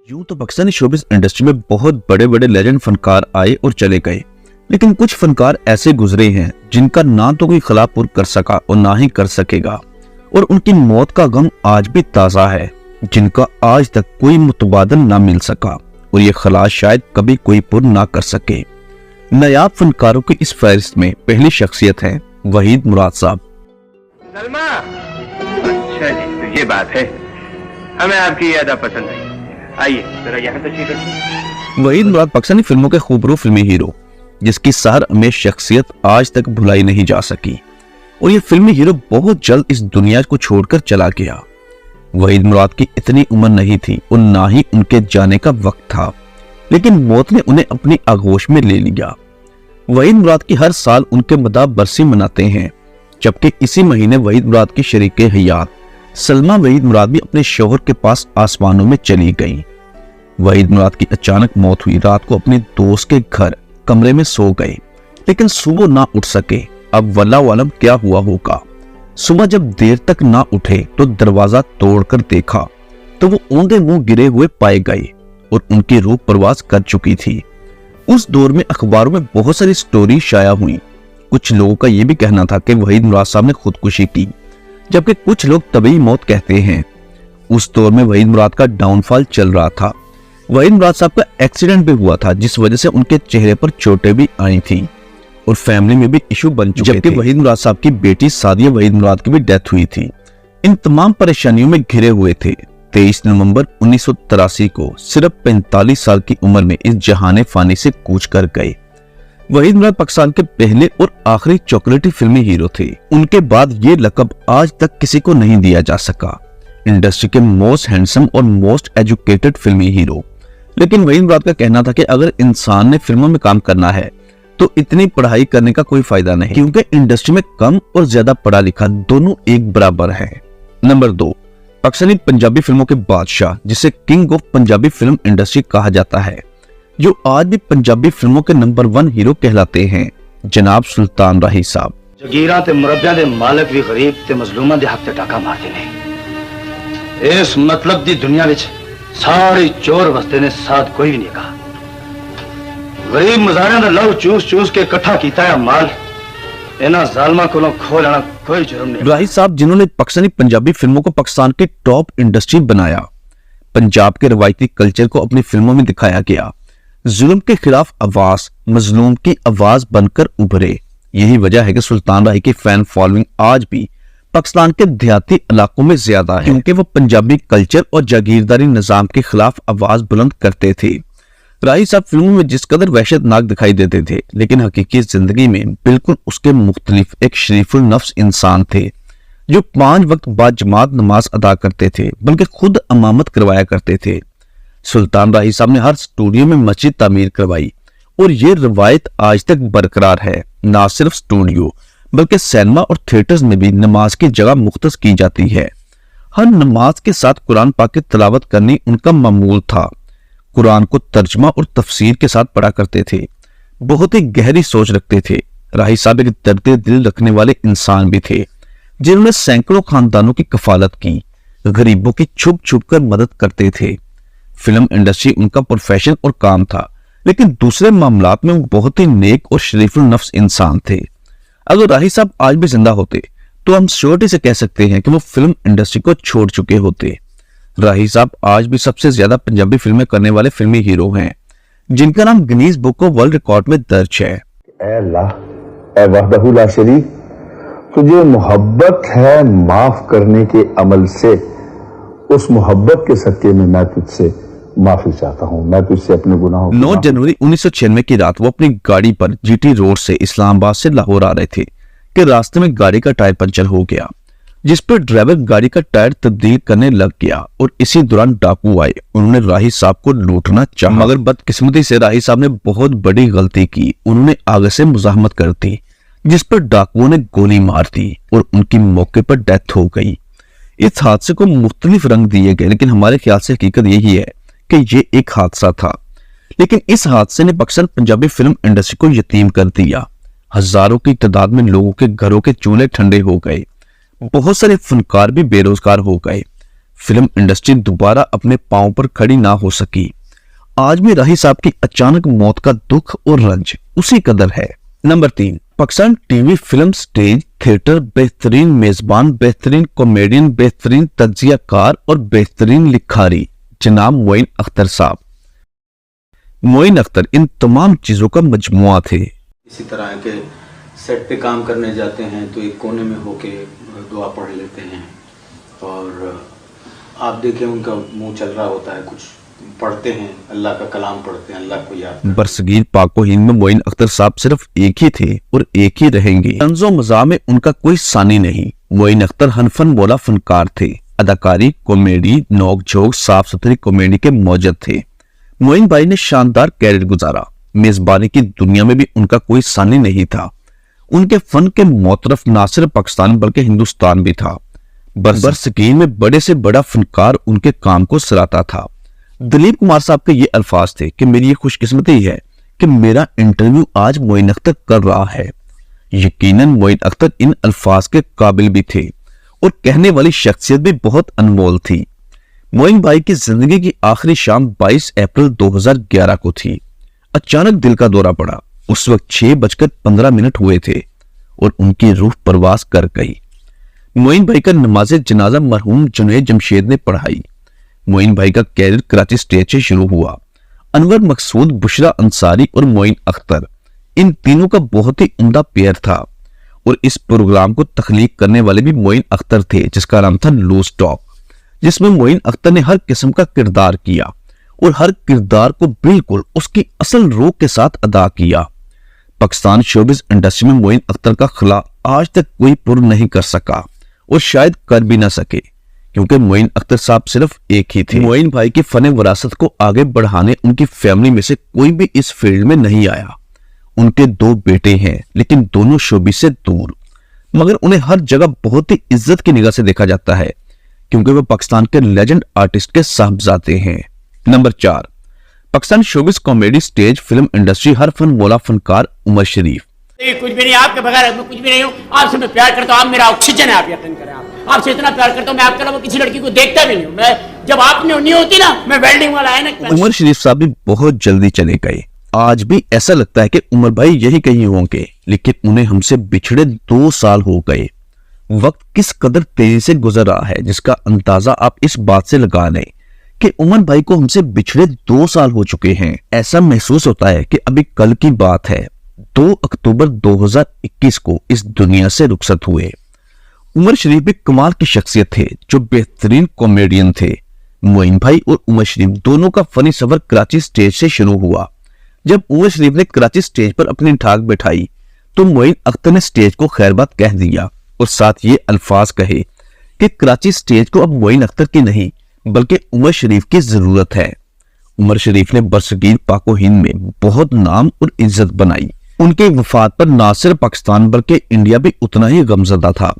यूं तो Pakistani showbiz industry में बहुत बड़े बड़े लेजेंड फनकार आए और चले गए, लेकिन कुछ फनकार ऐसे गुजरे हैं जिनका ना तो कोई खला पुर कर सका और ना ही कर सकेगा, और उनकी मौत का गम आज भी ताज़ा है, जिनका आज तक कोई मुतबादल ना मिल सका और ये खला शायद कभी कोई पुर ना कर सके। नायाब फनकारों की इस फहरिस्त में पहली शख्सियत है वहीद मुराद साहब। सलमा, अच्छा जी, तो ये बात है, हमें आपकी यादा पसंद आई। आइए जरा यहाँ तशरीफ रखिए। वहीद मुराद पाकिस्तानी फिल्मों के खूबरू फिल्मी हीरो, जिसकी सहर में शख्सियत आज तक भुलाई नहीं जा सकी, और ये फिल्मी हीरो बहुत जल्द इस दुनिया को छोड़कर चला गया। वहीद मुराद की इतनी उम्र नहीं थी और ना ही उनके जाने का वक्त था, लेकिन मौत ने उन्हें अपनी आगोश में ले लिया। वहीद मुराद की हर साल उनके मदा बरसी मनाते हैं, जबकि इसी महीने वहीद मुराद की शरीके हयात सलमा वहीद मुराद भी अपने शौहर के पास आसमानों में चली गईं। वहीद मुराद की अचानक मौत हुई। रात को अपने दोस्त के घर कमरे में सो गए, लेकिन सुबह ना उठ सके। अब वल्लाह वालम क्या हुआ होगा। सुबह जब देर तक ना उठे तो दरवाजा तोड़कर देखा तो वो औंधे मुंह गिरे हुए पाए गए और उनकी रूह परवास कर चुकी थी। उस दौर में अखबारों में बहुत सारी स्टोरी शाया हुई। कुछ लोगों का यह भी कहना था कि वहीद मुराद साहब ने खुदकुशी की, जबकि कुछ लोग तबई मौत कहते हैं। उस दौर में वहीद मुराद का डाउनफॉल चल रहा था। वहीद मुराद साहब का एक्सीडेंट भी हुआ था, जिस वजह से उनके चेहरे पर चोटें भी आई थी और फैमिली में भी इशू बन चुके थे। जबकि वहीद मुराद साहब की बेटी सादिया वहीद मुराद की भी डेथ हुई थी। इन तमाम परेशानियों में घिरे हुए थे 23 नवंबर 1983 को सिर्फ 45 साल की उम्र में इस जहाने फानी से कूच कर गए। वहीद मुराद पाकिस्तान के पहले और आखिरी चॉकलेटी फिल्मी हीरो थे। उनके बाद ये लक़ब आज तक किसी को नहीं दिया जा सका, इंडस्ट्री के मोस्ट हैंडसम और मोस्ट एजुकेटेड फिल्मी हीरो। लेकिन वहीद मुराद का कहना था कि अगर इंसान ने फिल्मों में काम करना है तो इतनी पढ़ाई करने का कोई फायदा नहीं, क्योंकि इंडस्ट्री में कम और ज्यादा पढ़ा लिखा दोनों एक बराबर है। नंबर 2, पाकिस्तानी पंजाबी फिल्मों के बादशाह, जिसे king of Punjabi film industry कहा जाता है, जो आज भी पंजाबी फिल्मों के नंबर 1 हीरो कहलाते हैं, जनाब सुल्तान राही साहब। जगीरां ते मुरब्बियां दे मालिक भी गरीब ते मजलूमां दे हक ते टाका मारदे ने। इस मतलब दी दुनिया विच सारे चोर वसदे ने, साथ कोई भी नहीं कहा। गरीब मजारियां दा लहू चूस चूस के इकट्ठा कीता है माल, इन्हां जालिमां कोलों खो लेना कोई जुर्म नहीं। राही साहब, जिन्होंने पाकिस्तानी पंजाबी फिल्मों को पाकिस्तान के टॉप इंडस्ट्री बनाया। पंजाब के रवायती कल्चर को अपनी फिल्मों में दिखाया गया। जुल्म के खिलाफ आवाज मजलूम की आवाज बनकर उभरे। यही वजह है कि सुल्तान राही की फैन फॉलोइंग आज भी पाकिस्तान के देहाती इलाकों में ज्यादा है, क्योंकि वो पंजाबी कल्चर और जागीरदारी निजाम के खिलाफ आवाज बुलंद करते थे। राही साहब फिल्मों में जिस कदर वहशतनाक दिखाई देते थे, लेकिन हकीकी जिंदगी में बिल्कुल उसके मुख्तलिफ एक शरीफुल नफ्स इंसान थे, जो 5 वक्त बाद जमात नमाज अदा करते थे, बल्कि खुद इमामत करवाया करते थे। सुल्तान राही साहब ने हर स्टूडियो में मस्जिद तामीर करवाई, और ये रवायत आज तक बरकरार है। ना सिर्फ स्टूडियो बल्कि सिनेमा और थिएटर्स में भी नमाज की जगह मुख्तस की जाती है। हर नमाज के साथ कुरान पाक की तिलावत करनी उनका मामूल था। कुरान को तर्जमा और तफसीर के साथ पढ़ा करते थे। बहुत ही गहरी सोच रखते थे। राही साहब एक दर्द दिल रखने वाले इंसान भी थे, जिन्होंने सैकड़ों खानदानों की कफालत की, गरीबों की छुप छुप कर मदद करते थे। फिल्म इंडस्ट्री उनका प्रोफेशन और काम था, लेकिन दूसरे मामलात में वो बहुत ही नेक और शरीफुल नफ्स इंसान थे। अगर राही साहब आज भी जिंदा होते तो हम श्योरिटी से कह सकते हैं कि वो फिल्म इंडस्ट्री को छोड़ चुके होते। राही साहब आज भी सबसे ज्यादा पंजाबी फिल्में करने वाले फिल्मी हीरो हैं, जिनका नाम Guinness book of world record में दर्ज है। ऐ अल्लाह, ऐ वहदहू ला शरीक, तुझे मोहब्बत है माफ करने के अमल से, उस मोहब्बत के सदके में मैं तुझसे माफी चाहता हूं, मैं तुझसे अपने गुनाहों। 9 जनवरी 1996 की रात वो अपनी गाड़ी पर जीटी रोड से इस्लामाबाद से लाहौर आ रहे थे कि रास्ते में गाड़ी का टायर पंचर हो गया, जिस पर ड्राइवर गाड़ी का टायर तब्दील करने लग गया और इसी दौरान डाकू आए। उन्होंने राही साहब को लूटना चाहा, मगर बदकिस्मती से राही साहब ने बहुत बड़ी गलती की। उन्होंने आगे से मुजाहमत कर दी, जिस पर डाकुओं ने गोली मार दी और उनकी मौके पर डेथ हो गई। इस हादसे को मुख्तलिफ रंग दिए गए, लेकिन हमारे ख्याल से हकीकत यही है कि ये एक हादसा था। लेकिन इस हादसे ने पाकिस्तान पंजाबी फिल्म इंडस्ट्री को यतीम कर दिया। हजारों की तादाद में लोगों के घरों के चूल्हे ठंडे हो गए। बहुत सारे फनकार भी बेरोजगार हो गए। फिल्म इंडस्ट्री दोबारा अपने पांव पर खड़ी ना हो सकी। आज भी राही साहब की अचानक मौत का दुख और रंज उसी कदर है। Number 3, Pakistan TV, film, stage, theatre, बेहतरीन मेजबान, बेहतरीन कॉमेडियन, बेहतरीन तज्जियाकार और बेहतरीन लिखारी जनाब मोइन अख्तर साहब। मोइन अख्तर इन तमाम चीजों का मजमुआ थे। इसी तरह के सेट पे काम करने जाते हैं तो एक कोने में होके दुआ पढ़ लेते हैं, और आप देखें उनका मुंह चल रहा होता है, कुछ पढ़ते हैं, अल्लाह का कलाम पढ़ते हैं, अल्लाह को याद। बरसगीर पाको हिंद में मोइन अख्तर साहब सिर्फ एक ही थे और एक ही रहेंगे। तंज़ो मज़ाह में उनका कोई सानी नहीं। मोइन अख्तर हनफन मौला फनकार थे। अदाकारी, कॉमेडी, नोक झोंक, साफ सुथरी कॉमेडी के मौजद थे। मोइन भाई ने शानदार कैरियर गुजारा। मेजबानी की दुनिया में भी उनका कोई सानी नहीं था। उनके फन के मोतरफ ना सिर्फ पाकिस्तान बल्कि हिंदुस्तान भी था। बरसगीर में बड़े से बड़ा फनकार उनके काम को सराहता था। दिलीप कुमार साहब के ये अल्फाज थे कि मेरी ये खुशकिस्मती है कि मेरा इंटरव्यू आज मोइन अख्तर कर रहा है। यकीनन मोइन अख्तर इन अल्फाज के काबिल भी थे और कहने वाली शख्सियत भी बहुत अनमोल थी। मोइन भाई की जिंदगी की आखिरी शाम 22 अप्रैल 2011 को थी। अचानक दिल का दौरा पड़ा। उस वक्त 6:15 हुए थे और उनकी रूह परवास कर गई। मोइन भाई का नमाज़े जनाजा मरहूम जुनैद जमशेद ने पढ़ाई। मोइन भाई का कैरियर कराची स्टेज से शुरू हुआ। अनवर मकसूद, बुशरा अंसारी और मोइन अख्तर, इन तीनों का बहुत ही उम्दा पेयर था और इस प्रोग्राम को तख्लीक करने वाले भी मोइन अख्तर थे, जिसका नाम था लूज टॉक, जिसमें मोइन अख्तर ने हर किस्म का किरदार किया और हर किरदार को बिल्कुल उसकी असल रूह के साथ अदा किया। पाकिस्तान शोबिस इंडस्ट्री में मोइन अख्तर का खिला आज तक कोई पुर नहीं कर सका और शायद कर भी ना सके, क्योंकि मोइन अख्तर साहब सिर्फ एक ही थे। मोइन भाई की फन विरासत को आगे बढ़ाने उनकी फैमिली में से कोई भी इस फील्ड में नहीं आया। उनके 2 बेटे हैं, लेकिन दोनों शोबिस से दूर, मगर उन्हें हर जगह बहुत ही इज्जत की निगाह से देखा जाता है, क्योंकि वो पाकिस्तान के लेजेंड आर्टिस्ट के साहबजादे हैं। Number 4, Pakistan showbiz, comedy, stage, film industry, हर फन मौला फनकार उमर शरीफ। कुछ भी नहीं, आपके बगैर मैं कुछ भी नहीं हूँ। आपसे मैं प्यार करता हूँ, आप मेरा ऑक्सीजन है, आप यकीन करें। आपसे इतना प्यार करता हूँ, मैं आपके अलावा किसी लड़की को देखता भी नहीं हूँ। मैं जब आप नहीं होती ना, मैं वेल्डिंग वाला है ना। उमर शरीफ साहब भी बहुत जल्दी चले गए। आज भी ऐसा लगता है कि उमर भाई यही कहीं होंगे, लेकिन उन्हें हमसे बिछड़े 2 साल हो गए। वक्त किस कदर तेजी से गुजर रहा है, जिसका अंदाजा आप इस बात से लगा लें कि उमर भाई को हमसे बिछड़े 2 साल हो चुके हैं। ऐसा महसूस होता है कि अभी कल की बात है, 2 अक्टूबर 2021 को इस दुनिया से रुखसत हुए। उमर शरीफ भी कमाल की शख्सियत थे, जो बेहतरीन कॉमेडियन थे। मोइन भाई और उमर शरीफ दोनों का फनी सफर कराची स्टेज से शुरू हुआ। जब उमर शरीफ ने कराची स्टेज पर अपनी ठाक बैठाई तो मोइन अख्तर ने स्टेज को खैरबाद कह दिया और साथ ये अल्फाज कहे कि कराची स्टेज को अब मोइन अख्तर की नहीं बल्कि उमर शरीफ की जरूरत है। उमर शरीफ ने बरसगीर पाको हिंद में बहुत नाम और इज्जत बनाई। उनके वफात पर ना सिर्फ पाकिस्तान बल्कि इंडिया भी उतना ही गमजदा था।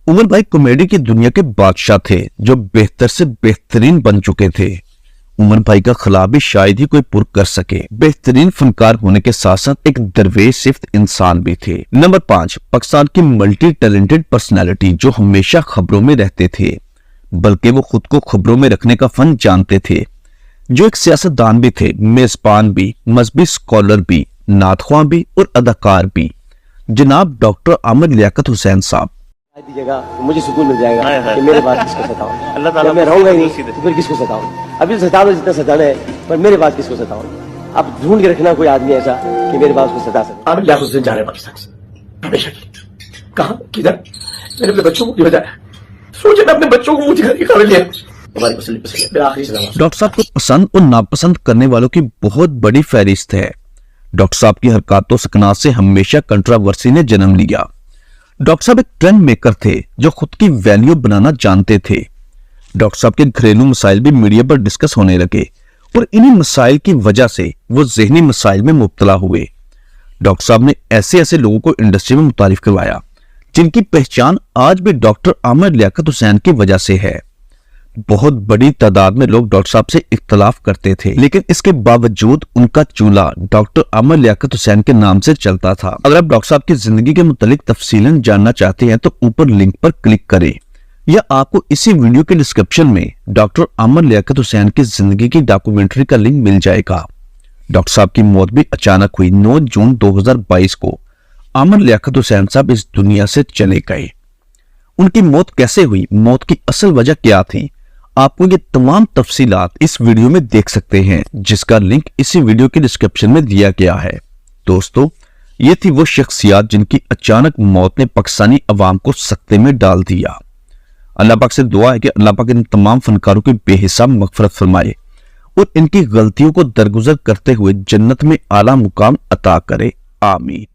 उमर भाई कॉमेडी की दुनिया के बादशाह थे, जो बेहतर से बेहतरीन बन चुके थे। उमर भाई का खिला भी शायद ही कोई पुर कर सके। बेहतरीन फनकार होने के साथ साथ एक दरवेश सिफ्त इंसान भी थे। नंबर 5, पाकिस्तान की मल्टी टैलेंटेड पर्सनैलिटी, जो हमेशा खबरों में रहते थे, बल्कि वो खुद को खबरों में रखने का फन जानते थे, जो एक सियासतदान भी थे, मेजबान भी, मजहबी स्कॉलर भी, नातख्वां भी और अदाकार भी, जनाब डॉक्टर आमिर लियाकत हुसैन साहब। दीजिएगा तो मुझे सुकून मिल जाएगा कि मेरे बाद किसको सताऊं। अल्लाह ताला मैं रहूंगा ही नहीं तो फिर किसको सताऊं। अभी सता दो जितना सताना है, पर मेरे बाद किसको सताऊं। आप ढूंढ के रखना कोई आदमी ऐसा कि मेरे बाद उसको सता सके। आमिर लियाकत हुसैन जा रहे हैं पाकिस्तान से, हमेशा की। कहाँ, किधर? मैंने अपने बच्चों को बताया, सोचे मैं अपने बच्चों को मुंह दिखाने के काबिल है। हमारी पसंद मेरा आखिरी सलाम। डॉक्टर साहब को पसंद और नापसंद करने वालों की बहुत बड़ी फहरिस्त है। डॉक्टर साहब की हरकतों सकनात से हमेशा कंट्रोवर्सी ने जन्म लिया। डॉक्टर साहब एक ट्रेंड मेकर थे, जो खुद की वैल्यू बनाना जानते थे। डॉक्टर साहब के घरेलू मसाइल भी मीडिया पर डिस्कस होने लगे और इन्हीं मसाइल की वजह से वो ज़हनी मसाइल में मुब्तला हुए। डॉक्टर साहब ने ऐसे ऐसे लोगों को इंडस्ट्री में मुतारिफ करवाया, जिनकी पहचान आज भी डॉक्टर आमिर लियाकत हुसैन की वजह से है। बहुत बड़ी तादाद में लोग डॉक्टर साहब से इख्तलाफ करते थे, लेकिन इसके बावजूद उनका चूल्हा डॉक्टर आमिर लियाकत हुसैन के नाम से चलता था। अगर आप डॉक्टर साहब की जिंदगी के मुतालिक तफसीलन जानना चाहते हैं तो ऊपर लिंक पर क्लिक करें या आपको इसी वीडियो के डिस्क्रिप्शन में डॉक्टर आमर लियाकत हुसैन की जिंदगी की डॉक्यूमेंट्री का लिंक मिल जाएगा। डॉक्टर साहब की मौत भी अचानक हुई। 9 जून 2022 को आमर लियाकत हुसैन साहब इस दुनिया से चले गए। उनकी मौत कैसे हुई, मौत की असल वजह क्या थी, आपको ये तमाम तफसीलात इस वीडियो में देख सकते हैं, जिसका लिंक इसी वीडियो के डिस्क्रिप्शन में दिया गया है। दोस्तों, ये थी वो शख्सियत जिनकी अचानक मौत ने पाकिस्तानी अवाम को सकते में डाल दिया। अल्लाह पाक से दुआ है कि अल्लाह पाक इन तमाम फनकारों की बेहिसाब मगफरत फरमाए और इनकी गलतियों को दरगुजर करते हुए जन्नत में आला मुकाम अता करे। आमीन।